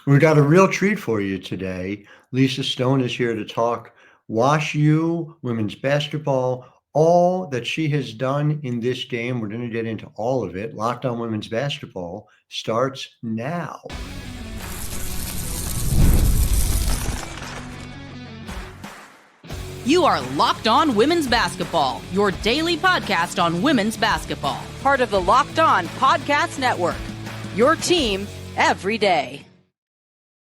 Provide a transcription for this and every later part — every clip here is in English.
We've got a real treat for you today. Lisa Stone is here to talk Wash U, women's basketball, all that she has done in this game. We're going to get into all of it. Locked On Women's Basketball starts now. You are Locked On Women's Basketball, your daily podcast on women's basketball. Part of the Locked On Podcast Network, your team every day.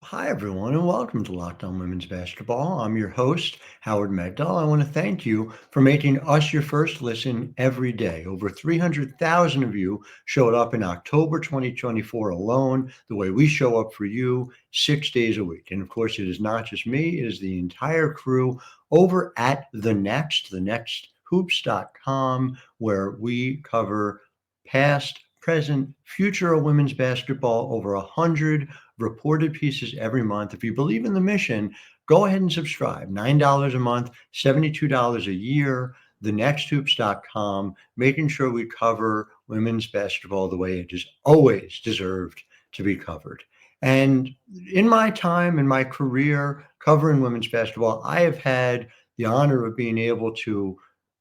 Hi, everyone, and welcome to Locked On Women's Basketball. I'm your host, Howard Megdal. I want to thank you for making us your first listen every day. Over 300,000 of you showed up in October 2024 alone, the way we show up for you 6 days a week. And of course, it is not just me, it is the entire crew over at thenexthoops.com, where we cover past, present, future of women's basketball, over 100 reported pieces every month. If you believe in the mission, go ahead and subscribe. $9 a month, $72 a year, thenexthoops.com, making sure we cover women's basketball the way it has always deserved to be covered. And in my time, in my career covering women's basketball, I have had the honor of being able to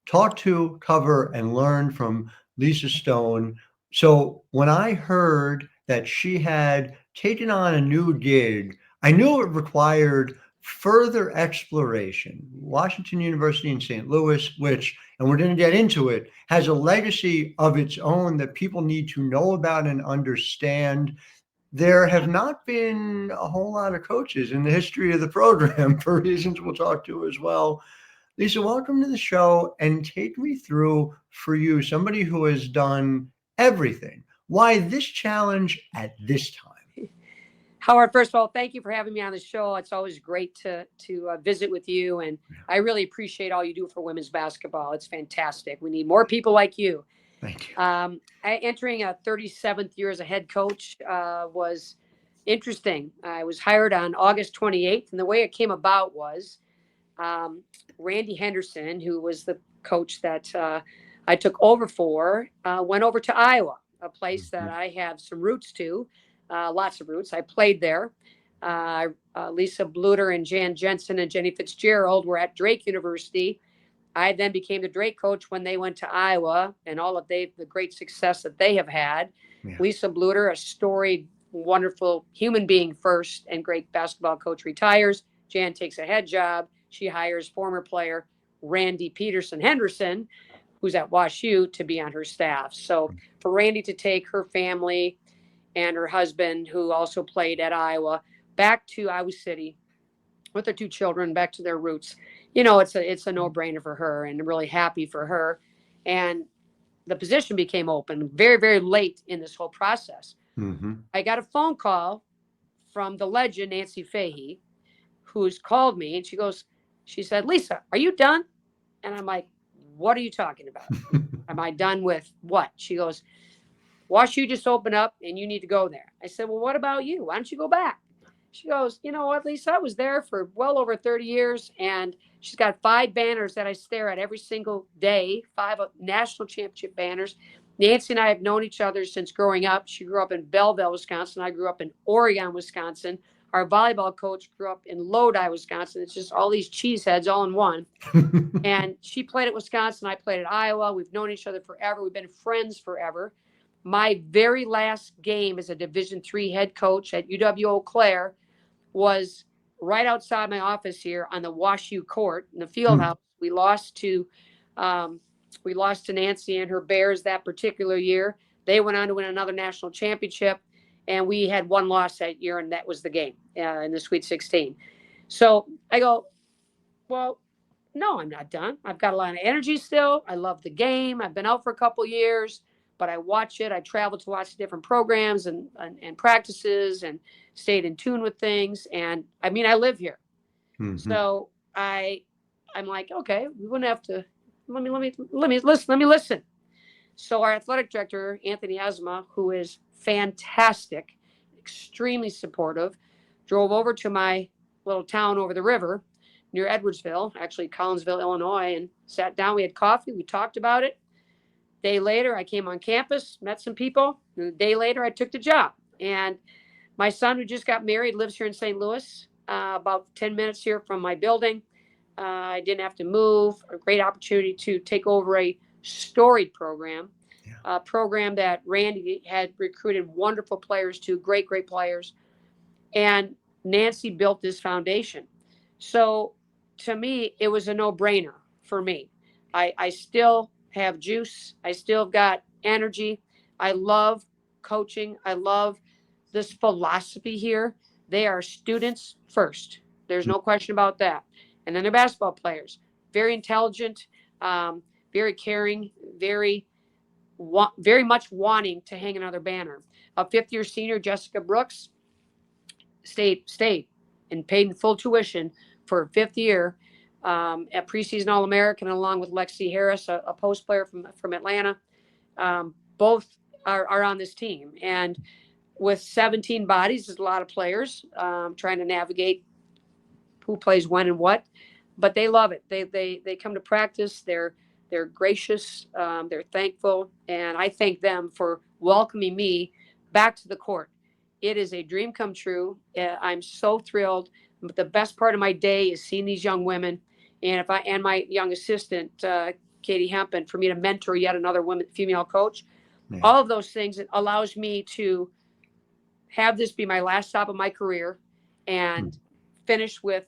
talk to, cover, and learn from Lisa Stone. So when I heard that she had taken on a new gig, I knew it required further exploration. Washington University in St. Louis, which, and we're going to get into it, has a legacy of its own that people need to know about and understand. There have not been a whole lot of coaches in the history of the program for reasons we'll talk to as well. Lisa, welcome to the show, and take me through, for you, somebody who has done everything, why this challenge at this time? Howard, first of all, thank you for having me on the show. It's always great to visit with you, and I really appreciate all you do for women's basketball. It's fantastic. We need more people like you. Thank you. Entering a 37th year as a head coach was interesting. I was hired on August 28th, and the way it came about was Randy Henderson, who was the coach that I took over for, went over to Iowa, a place that I have some roots to. Lots of roots. I played there. Lisa Bluter and Jan Jensen and Jenny Fitzgerald were at Drake University. I then became the Drake coach when they went to Iowa, and all of the great success that they have had. Yeah. Lisa Bluter, a storied, wonderful human being first and great basketball coach, retires. Jan takes a head job. She hires former player Randy Peterson Henderson, who's at Wash U, to be on her staff. So for Randy to take her family and her husband, who also played at Iowa, back to Iowa City with their two children, back to their roots. You know, it's a no-brainer for her, and I'm really happy for her. And the position became open very, very late in this whole process. Mm-hmm. I got a phone call from the legend, Nancy Fahey, who's called me, and she said, "Lisa, are you done?" And I'm like, "What are you talking about? Am I done with what?" She goes, "Wash U just opened up and you need to go there." I said, "Well, what about you? Why don't you go back?" She goes, "You know what, Lisa, I was there for well over 30 years, and she's got 5 banners that I stare at every single day, 5 national championship banners. Nancy and I have known each other since growing up. She grew up in Belleville, Wisconsin. I grew up in Oregon, Wisconsin. Our volleyball coach grew up in Lodi, Wisconsin. It's just all these cheeseheads all in one." And she played at Wisconsin. I played at Iowa. We've known each other forever. We've been friends forever. My very last game as a Division III head coach at UW-Eau Claire was right outside my office here on the Wash U court in the field house. We lost to Nancy and her Bears that particular year. They went on to win another national championship, and we had one loss that year, and that was the game in the Sweet 16. So I go, "Well, no, I'm not done. I've got a lot of energy still. I love the game. I've been out for a couple years, but I watch it. I travel to lots of different programs and practices and stayed in tune with things. And I mean, I live here." Mm-hmm. So I'm like, okay, we wouldn't have to, let me listen. So our athletic director, Anthony Asma, who is fantastic, extremely supportive, drove over to my little town over the river near Edwardsville, actually Collinsville, Illinois, and sat down. We had coffee. We talked about it. Day later, I came on campus, met some people. And a day later, I took the job. And My son, who just got married, lives here in St. Louis, about 10 minutes here from my building. I didn't have to move. A great opportunity to take over a storied program, a program that Randy had recruited wonderful players to, great players. And Nancy built this foundation. So to me, it was a no-brainer for me. I still have juice. I still have got energy. I love coaching. I love this philosophy here. They are students first. There's no question about that. And then they're basketball players, very intelligent, very caring, very much wanting to hang another banner. A fifth-year senior, Jessica Brooks, stayed and paid in full tuition for her fifth year at preseason All-American, along with Lexi Harris, a post player from Atlanta. Both are on this team. And with 17 bodies, there's a lot of players trying to navigate who plays when and what, but they love it. They come to practice. They're gracious. They're thankful. And I thank them for welcoming me back to the court. It is a dream come true. I'm so thrilled. But the best part of my day is seeing these young women. And my young assistant, Katie Hempen, for me to mentor yet another female coach. Yeah. All of those things, it allows me to have this be my last stop of my career and finish with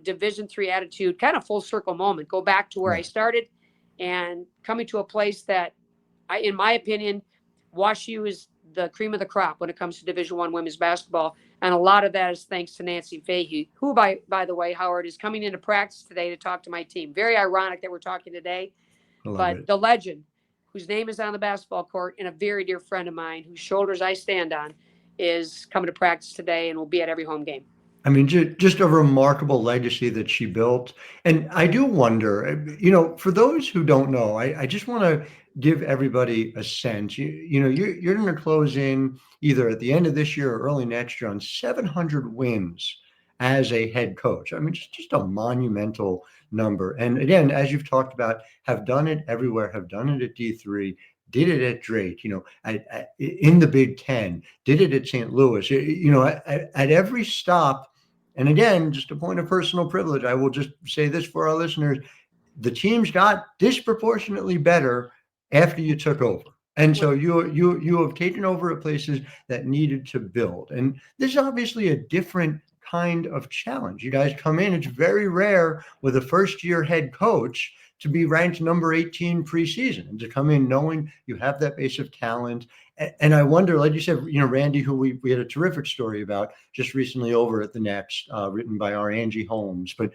Division III attitude, kind of full circle moment, go back to where I started and coming to a place that in my opinion, WashU is the cream of the crop when it comes to Division I women's basketball. And a lot of that is thanks to Nancy Fahey, who, by the way, Howard, is coming into practice today to talk to my team. Very ironic that we're talking today. But the legend, whose name is on the basketball court, and a very dear friend of mine, whose shoulders I stand on, is coming to practice today and will be at every home game. I mean, just a remarkable legacy that she built. And I do wonder, for those who don't know, I just want to give everybody a sense. You're going to close in either at the end of this year or early next year on 700 wins as a head coach. I mean, just a monumental number. And again, as you've talked about, have done it everywhere, have done it at D3, did it at Drake, in the Big Ten, did it at St. Louis, at every stop. And again, just a point of personal privilege, I will just say this for our listeners: the teams got disproportionately better after you took over. And so you have taken over at places that needed to build. And this is obviously a different kind of challenge. You guys come in, it's very rare with a first-year head coach to be ranked number 18 preseason and to come in knowing you have that base of talent. And I wonder, like you said, Randy, who we had a terrific story about just recently over at the Next, written by our Angie Holmes. But,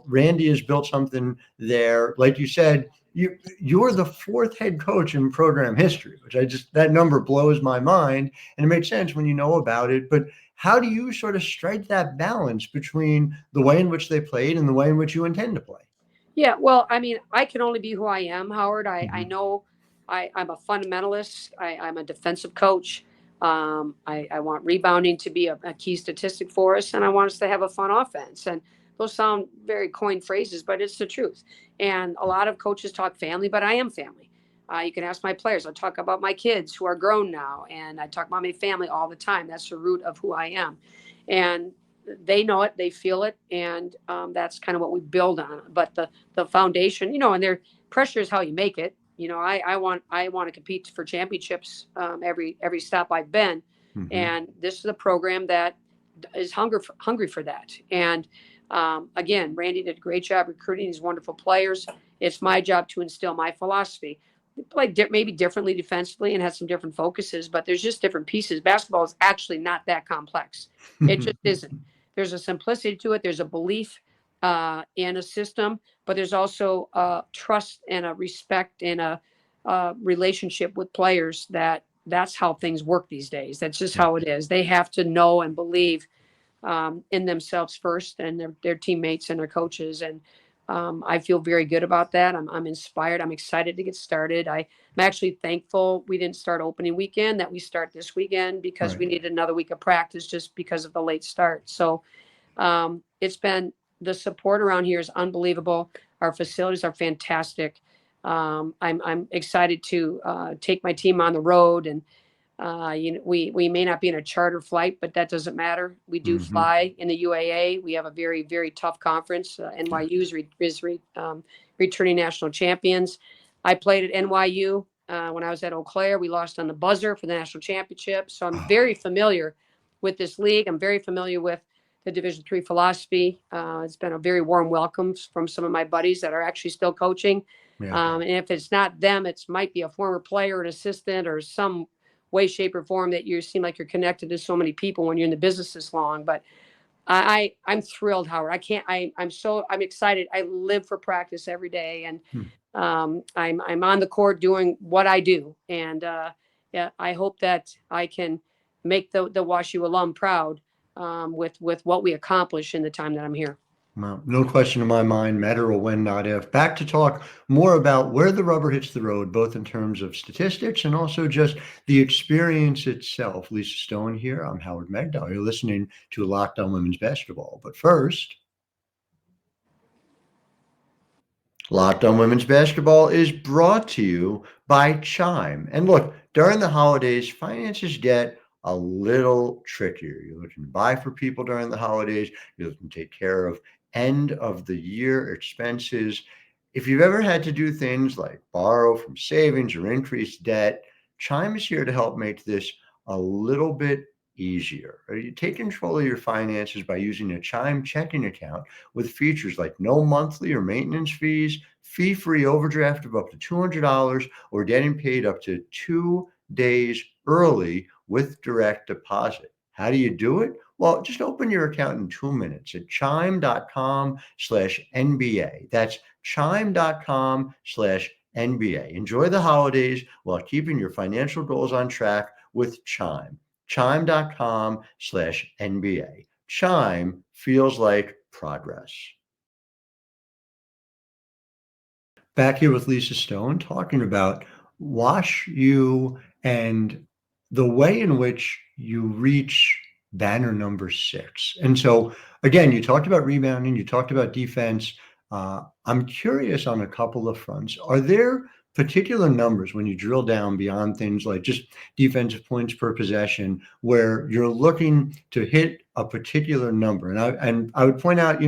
Randy has built something there. Like you said, you're the fourth head coach in program history, which that number blows my mind. And it makes sense when you know about it. But how do you sort of strike that balance between the way in which they played and the way in which you intend to play? Yeah, well, I mean, I can only be who I am, Howard. I know I'm a fundamentalist. I'm a defensive coach. I want rebounding to be a key statistic for us, and I want us to have a fun offense. And those sound very coined phrases, but it's the truth. And a lot of coaches talk family, but I am family. You can ask my players. I talk about my kids who are grown now, and I talk about my family all the time. That's the root of who I am. And they know it, they feel it, and that's kind of what we build on. But the foundation, and their pressure is how you make it. I want to compete for championships every stop I've been, and this is a program that is hungry for that. And again, Randy did a great job recruiting these wonderful players. It's my job to instill my philosophy. Play maybe differently defensively and has some different focuses, but there's just different pieces. Basketball is actually not that complex. It just isn't. There's a simplicity to it. There's a belief in a system, but there's also trust and a respect and a relationship with players. That's how things work these days. That's just how it is. They have to know and believe in themselves first, and their teammates and their coaches. And I feel very good about that. I'm inspired. I'm excited to get started. I'm actually thankful we didn't start opening weekend, that we start this weekend, because we needed another week of practice just because of the late start. So the support around here is unbelievable. Our facilities are fantastic. I'm excited to take my team on the road, and We may not be in a charter flight, but that doesn't matter. We do fly in the UAA. We have a very, very tough conference. NYU is returning national champions. I played at NYU when I was at Eau Claire. We lost on the buzzer for the national championship. So I'm very familiar with this league. I'm very familiar with the Division III philosophy. It's been a very warm welcome from some of my buddies that are actually still coaching. Yeah. And if it's not them, it might be a former player, an assistant, or some way, shape, or form that you seem like you're connected to so many people when you're in the business this long. But I'm thrilled, Howard. I'm excited. I live for practice every day, and I'm on the court doing what I do. And yeah, I hope that I can make the WashU alum proud with what we accomplish in the time that I'm here. Well, no question in my mind, matter or when, not if. Back to talk more about where the rubber hits the road, both in terms of statistics and also just the experience itself. Lisa Stone here. I'm Howard Megdal. You're listening to Locked On Women's Basketball. But first, Locked On Women's Basketball is brought to you by Chime. And look, during the holidays, finances get a little trickier. You're looking to buy for people during the holidays. You're looking to take care of end of the year expenses. If you've ever had to do things like borrow from savings or increase debt, Chime is here to help make this a little bit easier. You take control of your finances by using a Chime checking account with features like no monthly or maintenance fees, fee-free overdraft of up to $200, or getting paid up to 2 days early with direct deposit. How do you do it? Well, just open your account in 2 minutes at chime.com/NBA. That's chime.com/NBA. Enjoy the holidays while keeping your financial goals on track with Chime. Chime.com/NBA. Chime feels like progress. Back here with Lisa Stone talking about WashU and the way in which you reach banner number 6. And so, again, you talked about rebounding, you talked about defense. I'm curious on a couple of fronts. Are there particular numbers when you drill down beyond things like just defensive points per possession where you're looking to hit a particular number? And I would point out,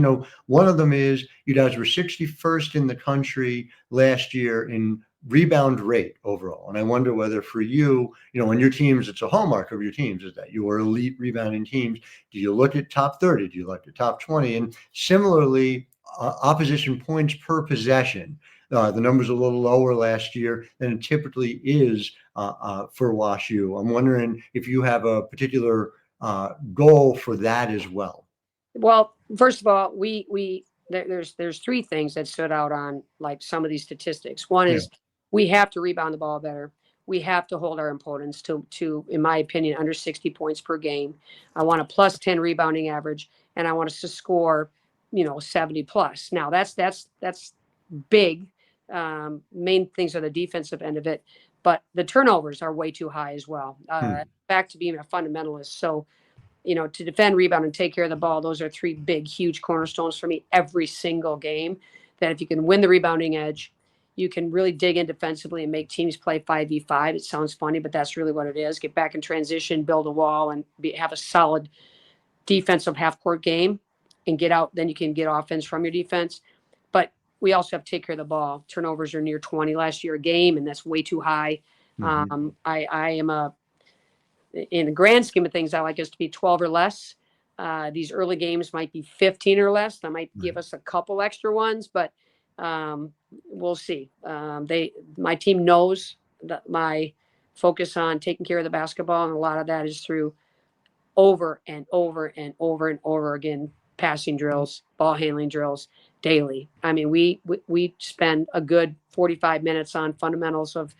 one of them is you guys were 61st in the country last year in rebound rate overall. And I wonder whether for you, on your teams, it's a hallmark of your teams is that you are elite rebounding teams. Do you look at top 30? Do you look at top 20? And similarly, opposition points per possession. The number's a little lower last year than it typically is for WashU. I'm wondering if you have a particular goal for that as well. Well, first of all, there's 3 things that stood out on like some of these statistics. One is we have to rebound the ball better. We have to hold our opponents to, in my opinion, under 60 points per game. I want a plus 10 rebounding average, and I want us to score, 70 plus. Now that's big. Main things are the defensive end of it, but the turnovers are way too high as well. Back to being a fundamentalist. So, to defend, rebound, and take care of the ball, those are 3 big, huge cornerstones for me every single game. That if you can win the rebounding edge, you can really dig in defensively and make teams play 5v5. It sounds funny, but that's really what it is. Get back in transition, build a wall, and have a solid defensive half-court game and get out. Then you can get offense from your defense. But we also have to take care of the ball. Turnovers are near 20 last year a game, and that's way too high. I am in the grand scheme of things, I like us to be 12 or less. These early games might be 15 or less. That might give us a couple extra ones, but we'll see. My team knows that my focus on taking care of the basketball, and a lot of that is through over and over and over and over again, passing drills, ball handling drills daily. I mean, we spend a good 45 minutes on fundamentals of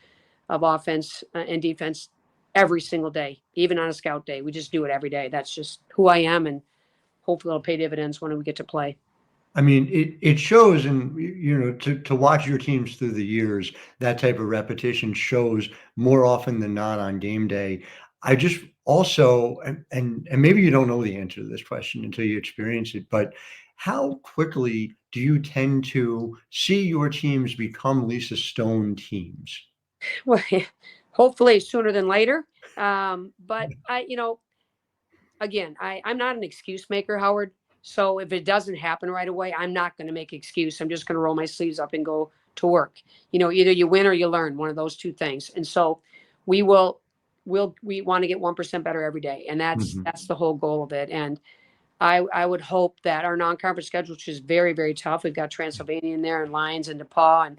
offense and defense every single day, even on a scout day. We just do it every day. That's just who I am, and hopefully it'll pay dividends when we get to play. I mean, it shows, and to watch your teams through the years, that type of repetition shows more often than not on game day. I just also, and maybe you don't know the answer to this question until you experience it, but how quickly do you tend to see your teams become Lisa Stone teams? Well, hopefully sooner than later. But again, I'm not an excuse maker, Howard. So if it doesn't happen right away, I'm not going to make excuse. I'm just going to roll my sleeves up and go to work. Either you win or you learn, one of those two things. And so we want to get 1% better every day. And that's the whole goal of it. And I would hope that our non-conference schedule, which is very, very tough. We've got Transylvania in there and Lions and DePaul. And,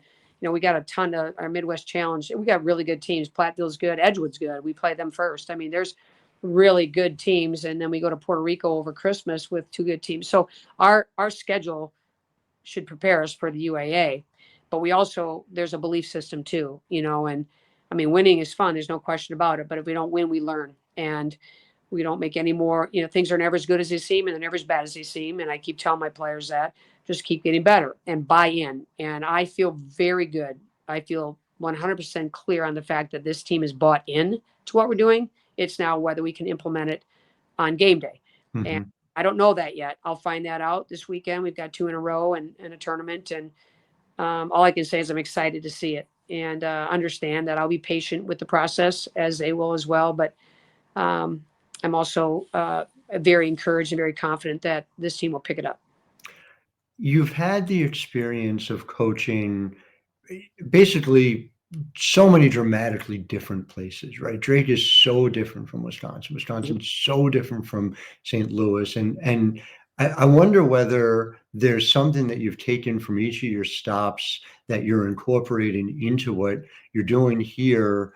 we got a ton of our Midwest Challenge. We got really good teams. Platteville's good. Edgewood's good. We play them first. I mean, there's really good teams. And then we go to Puerto Rico over Christmas with 2 good teams. So our schedule should prepare us for the UAA. But there's a belief system too, and I mean, winning is fun. There's no question about it. But if we don't win, we learn. And we don't make any more, things are never as good as they seem and they're never as bad as they seem. And I keep telling my players that just keep getting better and buy in. And I feel very good. I feel 100% clear on the fact that this team is bought in to what we're doing. It's now whether we can implement it on game day. And I don't know that yet. I'll find that out this weekend. We've got 2 in a row and a tournament. And all I can say is I'm excited to see it and understand that I'll be patient with the process as they will as well. But I'm also very encouraged and very confident that this team will pick it up. You've had the experience of coaching basically so many dramatically different places, right? Drake is so different from Wisconsin. Wisconsin's so different from St. Louis. And I wonder whether there's something that you've taken from each of your stops that you're incorporating into what you're doing here.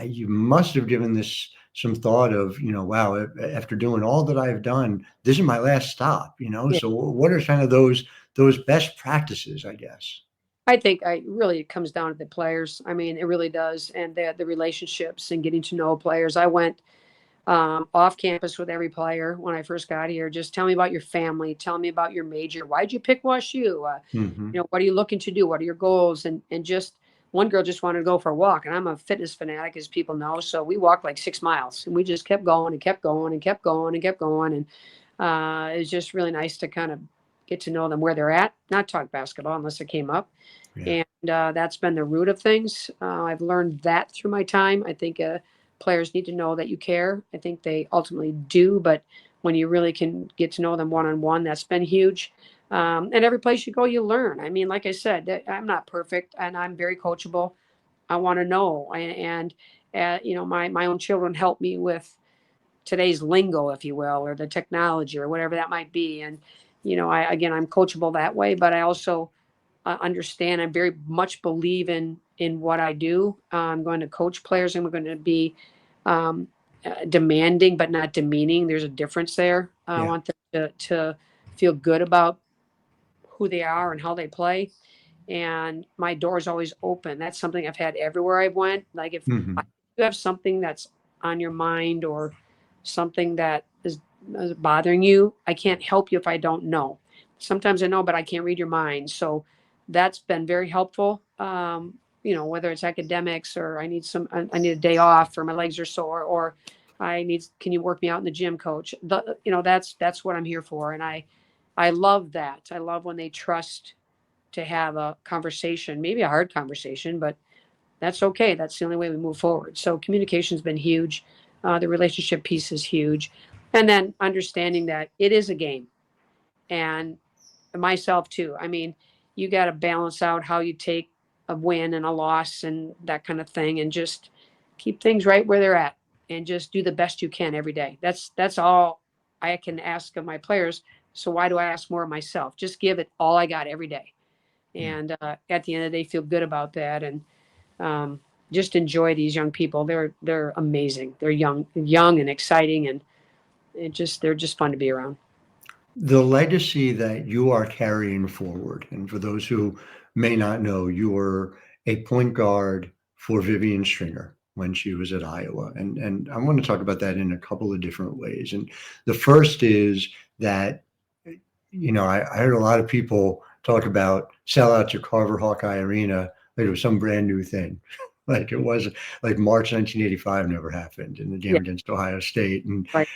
You must have given this some thought of, wow, after doing all that I've done, this is my last stop, Yeah. So what are kind of those best practices, I guess? I think it comes down to the players. I mean, it really does. And the relationships and getting to know players. I went off campus with every player when I first got here. Just tell me about your family. Tell me about your major. Why'd you pick WashU? What are you looking to do? What are your goals? And just one girl just wanted to go for a walk. And I'm a fitness fanatic, as people know. So we walked like 6 miles and we just kept going and kept going and kept going and kept going. And it was just really nice to kind of get to know them where they're at, not talk basketball unless it came up. Yeah. And that's been the root of things. I've learned that through my time. I think players need to know that you care. I think they ultimately do, but when you really can get to know them one-on-one, that's been huge. And every place you go, you learn. I mean, like I said, I'm not perfect and I'm very coachable. I want to know. And my own children help me with today's lingo, if you will, or the technology or whatever that might be. And, I'm coachable that way, but I also understand. I very much believe in what I do. I'm going to coach players and we're going to be demanding, but not demeaning. There's a difference there. I want them to feel good about who they are and how they play. And my door is always open. That's something I've had everywhere I went. Like if you have something that's on your mind or something that is bothering you, I can't help you if I don't know. Sometimes I know, but I can't read your mind. So that's been very helpful. Whether it's academics or I need a day off or my legs are sore or can you work me out in the gym, coach? That's what I'm here for. And I love that. I love when they trust to have a conversation, maybe a hard conversation, but that's okay. That's the only way we move forward. So communication's been huge. The relationship piece is huge. And then understanding that it is a game. And myself too. I mean, you got to balance out how you take a win and a loss and that kind of thing and just keep things right where they're at and just do the best you can every day. That's all I can ask of my players. So why do I ask more of myself? Just give it all I got every day. And at the end of the day, feel good about that. And just enjoy these young people. They're amazing. They're young and exciting. And they're just fun to be around. The legacy that you are carrying forward, and for those who may not know, you were a point guard for Vivian Stringer when she was at Iowa. And I want to talk about that in a couple of different ways. And the first is that, I heard a lot of people talk about sellouts at Carver Hawkeye Arena like it was some brand new thing. Like it was like March 1985 never happened in the game against Ohio State. And right.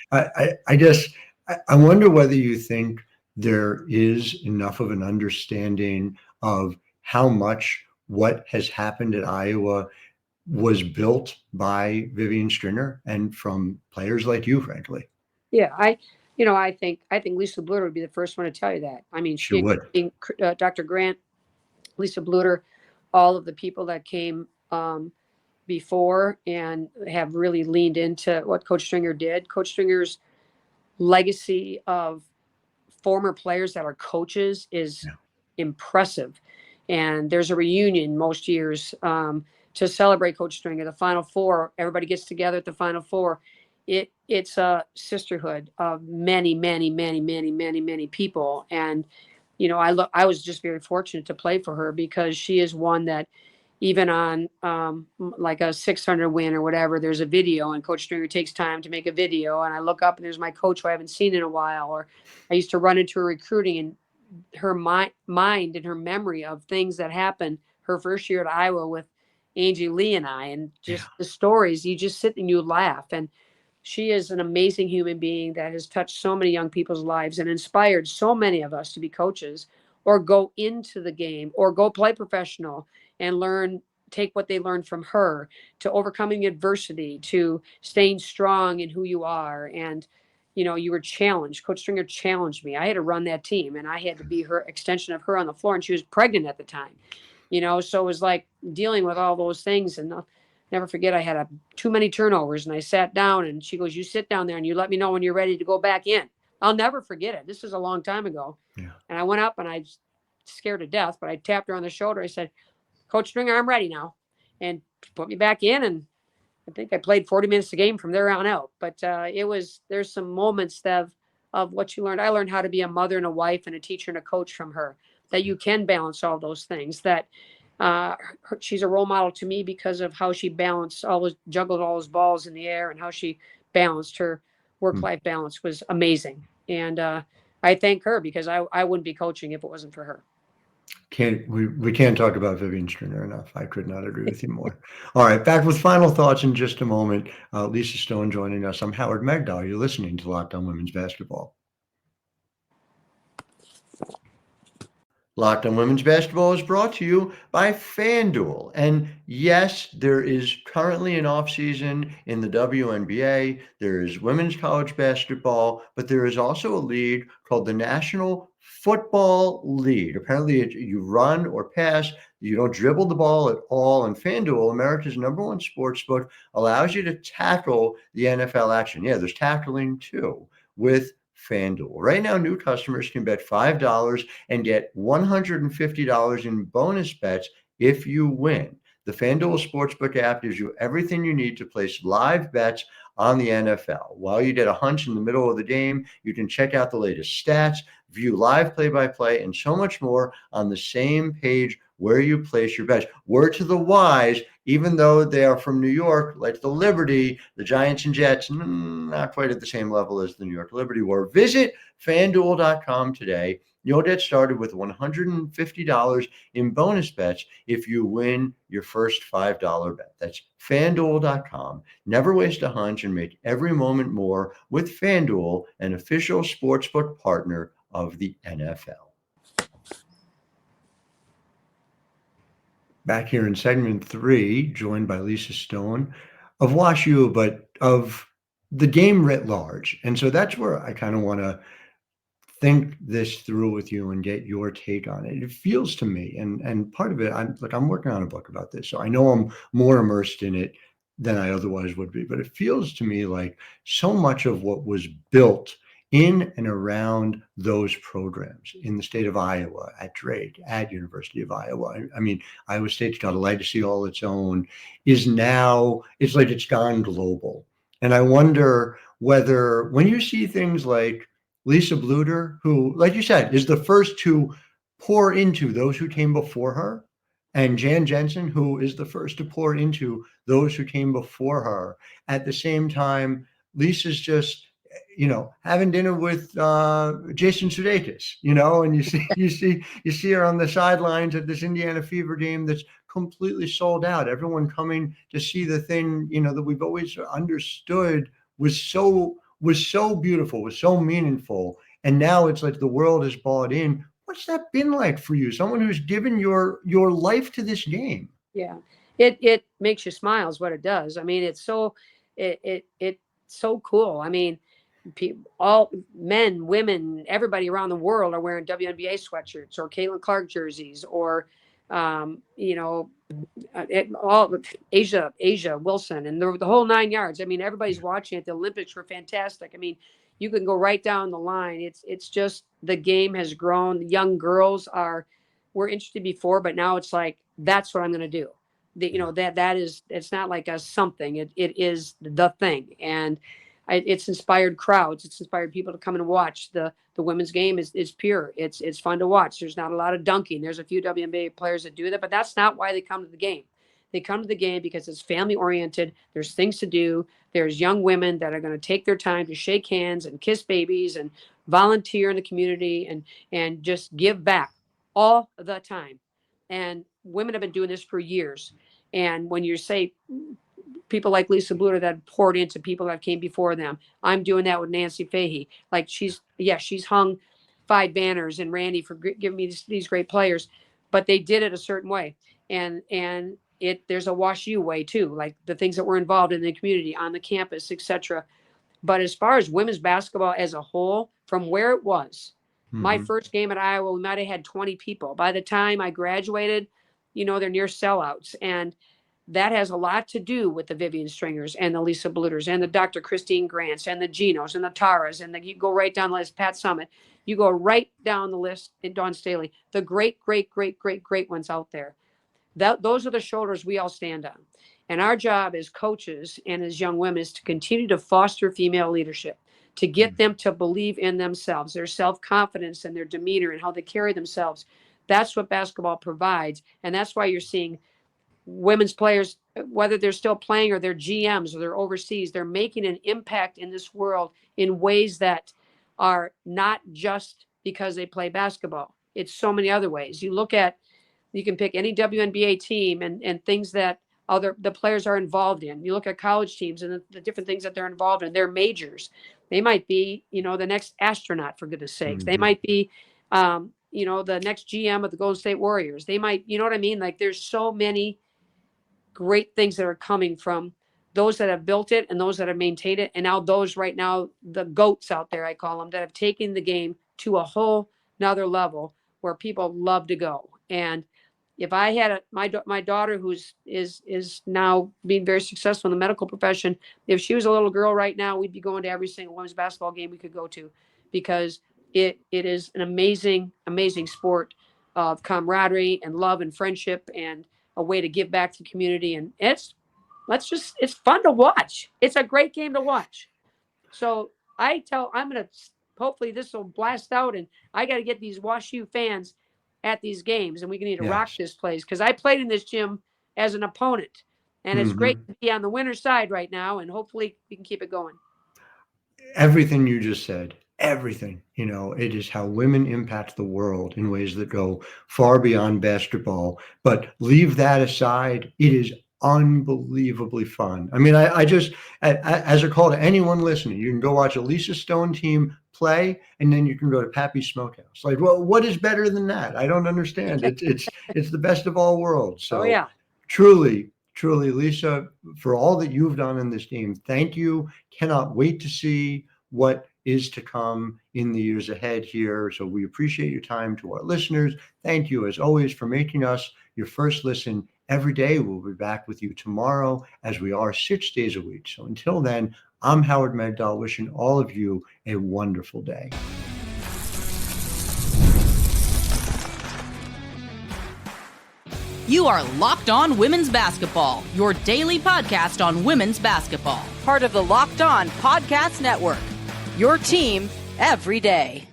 I wonder whether you think there is enough of an understanding of how much what has happened at Iowa was built by Vivian Stringer and from players like you, frankly. Yeah, I think Lisa Bluter would be the first one to tell you that. I mean, She she, would. Dr. Grant, Lisa Bluter, all of the people that came before and have really leaned into what Coach Stringer did. Coach Stringer's legacy of former players that are coaches is impressive. And there's a reunion most years to celebrate Coach Stringer. The Final Four, everybody gets together at the Final Four. It's a sisterhood of many, many, many, many, many, many people. And I was just very fortunate to play for her because she is one that even on like a 600 win or whatever, there's a video and Coach Stringer takes time to make a video. And I look up and there's my coach who I haven't seen in a while. Or I used to run into her recruiting and her mind and her memory of things that happened her first year at Iowa with Angie Lee and I, and just the stories, you just sit and you laugh. And she is an amazing human being that has touched so many young people's lives and inspired so many of us to be coaches or go into the game or go play professional and take what they learned from her, to overcoming adversity, to staying strong in who you are. And, you were challenged. Coach Stringer challenged me. I had to run that team and I had to be her extension of her on the floor. And she was pregnant at the time, so it was like dealing with all those things. And I'll never forget, I had too many turnovers and I sat down and she goes, "You sit down there and you let me know when you're ready to go back in." I'll never forget it. This is a long time ago. Yeah. And I went up and I scared to death, but I tapped her on the shoulder. I said, "Coach Stringer, I'm ready now." And put me back in. And I think I played 40 minutes a game from there on out. But there's some moments of what you learned. I learned how to be a mother and a wife and a teacher and a coach from her, that you can balance all those things, that she's a role model to me because of how she juggled all those balls in the air, and how she balanced her work-life balance was amazing. And I thank her because I wouldn't be coaching if it wasn't for her. We can't talk about Vivian Stringer enough. I could not agree with you more. All right, back with final thoughts in just a moment. Lisa Stone joining us. I'm Howard Megdal. You're listening to Locked On Women's Basketball. Locked On Women's Basketball is brought to you by FanDuel. And yes, there is currently an off-season in the WNBA. There is women's college basketball, but there is also a league called the National Football League. Apparently, you run or pass. You don't dribble the ball at all. And FanDuel, America's #1 sportsbook, allows you to tackle the NFL action. Yeah, there's tackling too with FanDuel. Right now, new customers can bet $5 and get $150 in bonus bets if you win. The FanDuel Sportsbook app gives you everything you need to place live bets on the NFL. While you get a hunch in the middle of the game, you can check out the latest stats, view live play-by-play, and so much more on the same page where you place your bets. Word to the wise, even though they are from New York, like the Liberty, the Giants and Jets, not quite at the same level as the New York Liberty were. Visit FanDuel.com today. You'll get started with $150 in bonus bets if you win your first $5 bet. That's FanDuel.com. Never waste a hunch and make every moment more with FanDuel, an official sportsbook partner of the NFL. Back here in segment 3, joined by Lisa Stone of WashU, but of the game writ large. And so that's where I kind of want to think this through with you and get your take on it. It feels to me, and part of it, I'm working on a book about this, so I know I'm more immersed in it than I otherwise would be, but it feels to me like so much of what was built in and around those programs in the state of Iowa, at Drake, at University of Iowa. I mean, Iowa State's got a legacy all its own, is now, it's like it's gone global. And I wonder whether when you see things like Lisa Bluter, who, like you said, is the first to pour into those who came before her, and Jan Jensen, who is the first to pour into those who came before her. At the same time, Lisa's just, having dinner with Jason Sudeikis, and you see her on the sidelines at this Indiana Fever game that's completely sold out. Everyone coming to see the thing, that we've always understood was so beautiful, was so meaningful. And now it's like the world has bought in. What's that been like for you? Someone who's given your life to this game. Yeah, it makes you smile is what it does. I mean, it's so cool. I mean, all men, women, everybody around the world are wearing WNBA sweatshirts or Caitlin Clark jerseys or, all Asia Wilson and the whole 9 yards. I mean, everybody's watching it. The Olympics were fantastic. I mean, you can go right down the line. It's just the game has grown. The young girls were interested before, but now it's like, that's what I'm going to do. It's not like a something. It is the thing. And it's inspired crowds. It's inspired people to come and watch. The women's game is pure. It's fun to watch. There's not a lot of dunking. There's a few WNBA players that do that, but that's not why they come to the game. They come to the game because it's family oriented. There's things to do. There's young women that are going to take their time to shake hands and kiss babies and volunteer in the community and just give back all the time. And women have been doing this for years. And when you say people like Lisa Bluter that poured into people that came before them, I'm doing that with Nancy Fahey. Like she's hung 5 banners and Randy for giving me these great players, but they did it a certain way. And there's a Wash U way too, like the things that were involved in the community, on the campus, etc. But as far as women's basketball as a whole, from where it was, my first game at Iowa, we might have had 20 people. By the time I graduated, they're near sellouts. And that has a lot to do with the Vivian Stringers and the Lisa Bluters and the Dr. Christine Grants and the Genos and the Taras. And you go right down the list, Pat Summitt. You go right down the list, in Dawn Staley, the great ones out there. Those are the shoulders we all stand on. And our job as coaches and as young women is to continue to foster female leadership, to get them to believe in themselves, their self-confidence and their demeanor and how they carry themselves. That's what basketball provides. And that's why you're seeing women's players, whether they're still playing or they're GMs or they're overseas, they're making an impact in this world in ways that are not just because they play basketball. It's so many other ways. You can pick any WNBA team and things that the players are involved in. You look at college teams and the different things that they're involved in. They're majors. They might be, the next astronaut, for goodness sakes. They might be, the next GM of the Golden State Warriors. They might, you know what I mean? Like there's so many great things that are coming from those that have built it and those that have maintained it. And now those right now, the GOATs out there, I call them, that have taken the game to a whole nother level where people love to go. And if I had my daughter is now being very successful in the medical profession, if she was a little girl right now, we'd be going to every single women's basketball game we could go to, because it is an amazing sport of camaraderie and love and friendship and a way to give back to the community. And it's fun to watch. It's a great game to watch. So hopefully this will blast out, and I got to get these Wash U fans at these games, and we need to rock this place, because I played in this gym as an opponent, and it's great to be on the winner's side right now, and hopefully we can keep it going. Everything you just said, everything, it is how women impact the world in ways that go far beyond basketball. But leave that aside, it is unbelievably fun. I mean, I just, as a call to anyone listening, you can go watch a Lisa Stone team play, and then you can go to Pappy's Smokehouse. Like, well, what is better than that? I don't understand. It's the best of all worlds. So truly, Lisa, for all that you've done in this game, thank you. Cannot wait to see what is to come in the years ahead here. So we appreciate your time. To our listeners, thank you as always for making us your first listen every day. We'll be back with you tomorrow, as we are 6 days a week. So until then, I'm Howard Megdal, wishing all of you a wonderful day. You are Locked On Women's Basketball, your daily podcast on women's basketball. Part of the Locked On Podcast Network, your team every day.